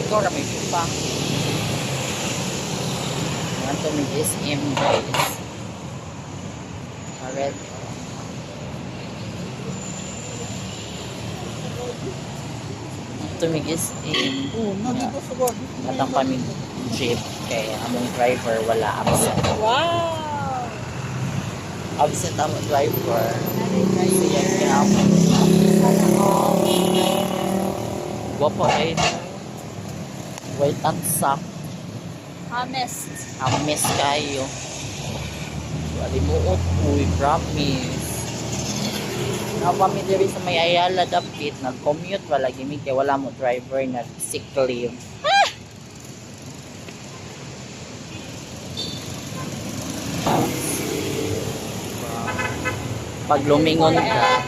Ikaw na may pupa. Yan to may SM guys. Red. Ito may SM. Matang kami jeep. Kaya among driver wala absent. Wow! Absent among driver. Siya kaya ako. Guwapo ay white and soft. Honest. Amis kayo. Alimuot uy, promise. Nakapami diri sa may Ayala dapit, nag-commute wala gimik kay wala mo driver na sick leave. Pag lumingon ka,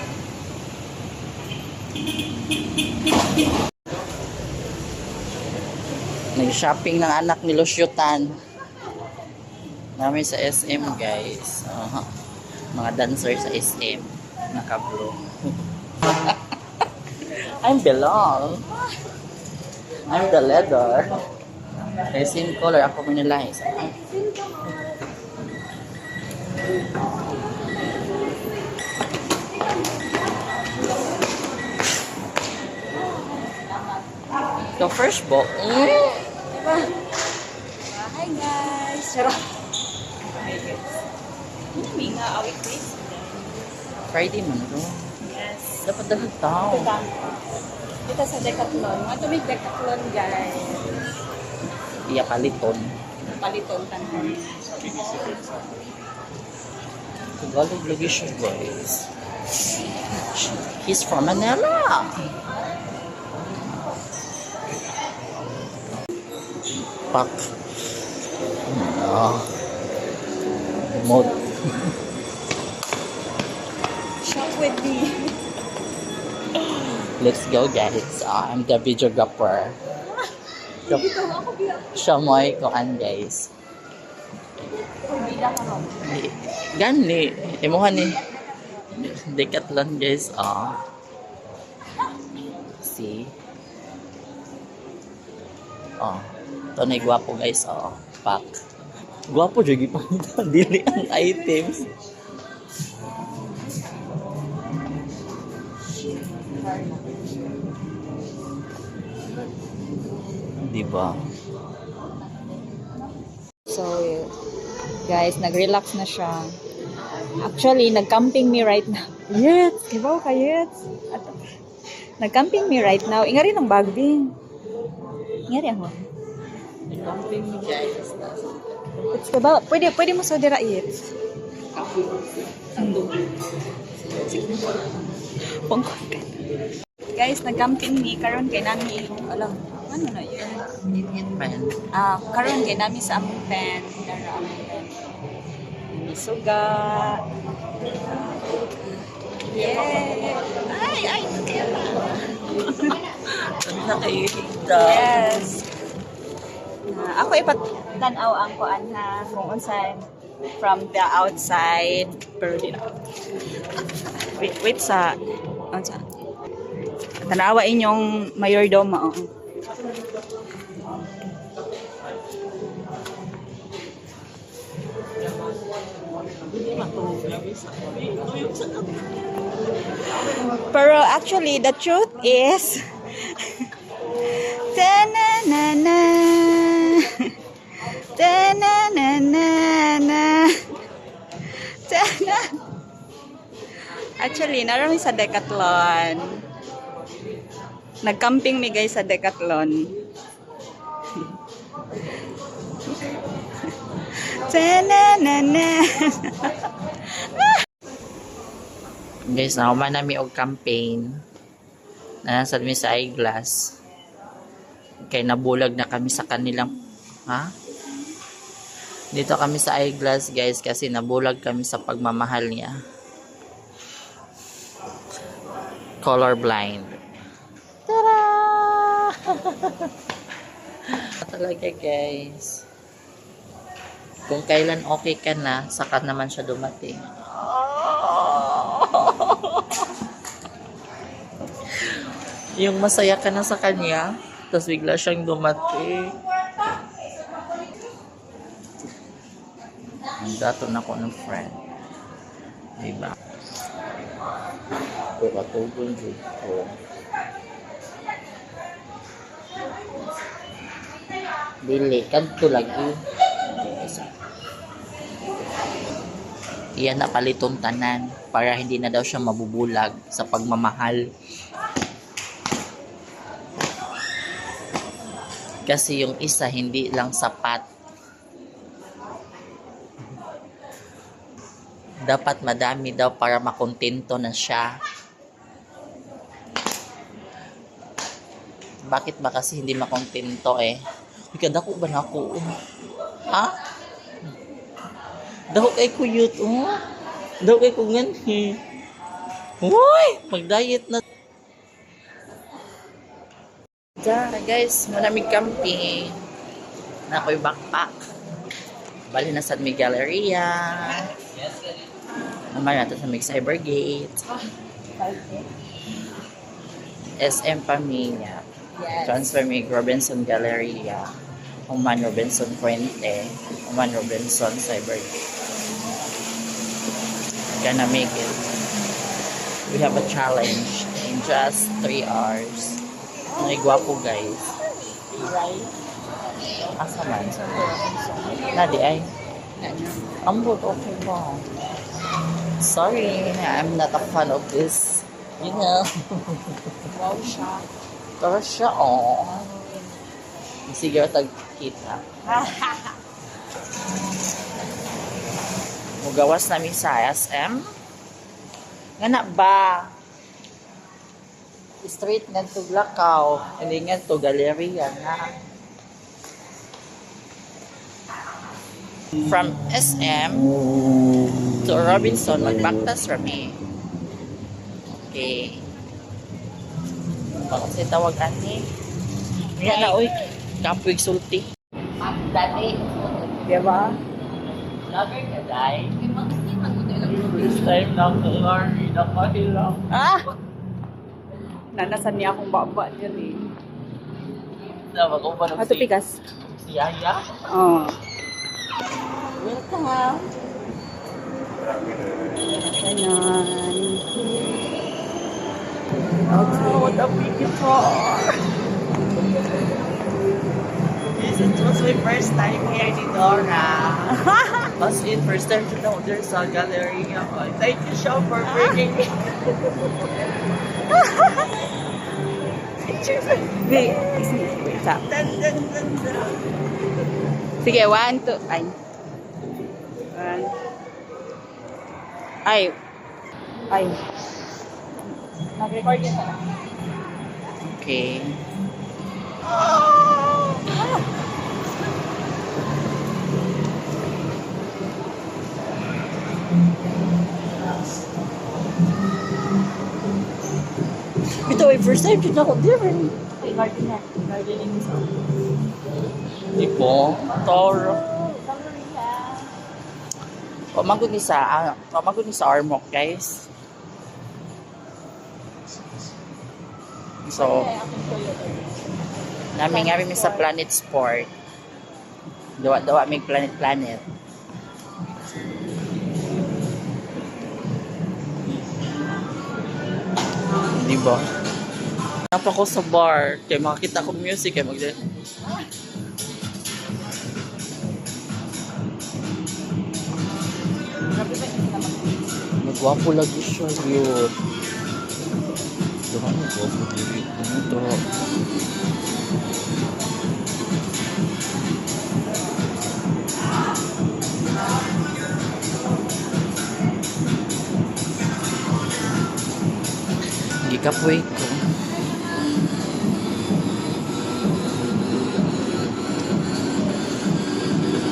nag-shopping ng anak ni Lusyutan. Namin sa SM guys. Mga dancer sa SM. Naka-blue. I'm Belong. I'm the leather. Same color. Ako minalize. The first book. Diba? Hi guys! Sarap! Hindi nga awit please. Friday man ito. Yes. Dapat dahil tao. Dito sa Decathlon. Mga tumig Decathlon guys. Iya paliton. Paliton tanhan. Tagalog lagi siya guys. He's from Manila. Pak. Mode. Shop with me. Let's go guys. I'm the videographer. Dito ako biya. Siya mo ay kuan guys. Bila ka ron. Gani. Imuhan ni. Decathlon guys. See. Ito na gwapo guys. Pack. Gwapo jud pa nito. Dili ang items. Diba? So, guys, nag-relax na siya. Actually, nag-camping me right now. Yes! Kibaw ka, yes! Nag-camping me right now. Ingari ng bagding. Ingari ako. Camping guys. It's kibaw. Pwede mo sa dira, yes. Pang-content. Guys, nag-camping me. Karon kay nami. Alam, ano na yun? Man. Karon kay nami sa among pen. Suga. Yeah. Ay, Nakikita. yes. Ako ipatanaw ang kuan na kung unsan from the outside pero di na. Wait sa unsa. Tanawa inyong mayordomo. Pero actually, the truth is ta-na-na-na ta-na-na-na ta-na. Actually, narami sa Decathlon. Nag-camping mi guys sa Decathlon. Ta-na-na-na. Guys, nakuman namin og campaign na nasa mi sa eyeglass. Kaya nabulag na kami sa kanilang dito kami sa eyeglass guys kasi nabulag kami sa pagmamahal niya. Colorblind. Tada! Talaga guys. Kung kailan okay ka na, saka naman siya dumating. Yung masaya ka na sa kanya, Tapos bigla siyang dumating. Nagdaton ako ng friend. Diba? Ito katugon dito ko. Dili, kadto lagi. Iyan na palitong tanan para hindi na daw siya mabubulag sa pagmamahal. Kasi yung isa hindi lang sapat. Dapat madami daw para makontento na siya. Bakit ba kasi hindi makontento eh? Dako ba na ako? Ha? Dako kay kuyut, oh. Dako kay kungan, eh. Uy! Mag-diet na. Diyan, guys. Malamig camping. Na ako'y backpack. Bali na sa may galleria. Naman natin sa may Cybergate. SM Pamilya. Transfer may Robinson Galleria. Human Robinson Fuente. Human Robinson Cybergate. Gonna make it. We have a challenge in just 3 hours. Ay, gwapo guys. Asa man? Nadi ay. Ambot, okay ba? Sorry, I'm not a fan of this. You know. Wow siya. Pero siya, oh. Sige, tagkita. Mugawas namin sa SM. Nga ba? Street nga to Lakaw. Hindi nga to Galleria na. From SM to Robinson, magbaktas kami. Okay. Bakit siya tawagan ni? Nga na, uy. Kampuig sulti. Dati. Diba? Vlogger ka, day. This time na kungari, nakahilang. Ah! Nanasan niya akong baba dyan eh. Sama ko ba nung Ato pikas. si Yaya? Oo. Welcome. Ganyan. Oh, what a big guitar. Yes, it was my first time here ni Dora. As in, first time to know there's a gallery. Thank you, Shaw, for bringing me. Wait, wait, stop. Sige, 1, 2, ay. 1. Ay. Ay. Nag-record yun na. Okay. Ito ay first time dito ako different. Gardening. Gardening sa. Tipo, Toro. Pamagod ni sa Armok, guys. So, namin nga sa Planet Sport. Dawa may Planet. Diba? Napa ko sa bar. Kaya makakita ko music. Kaya magwapo lagi siya yun. Diba magwapo dito? Ito. Gikapoy ko.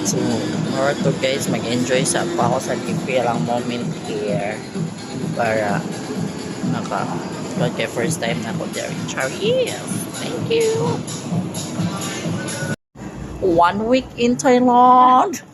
So, tomorrow to guys, mag-enjoy sa pa ako sa lang moment here para kaya first time na ako there in Charis. Thank you. 1 week in Thailand.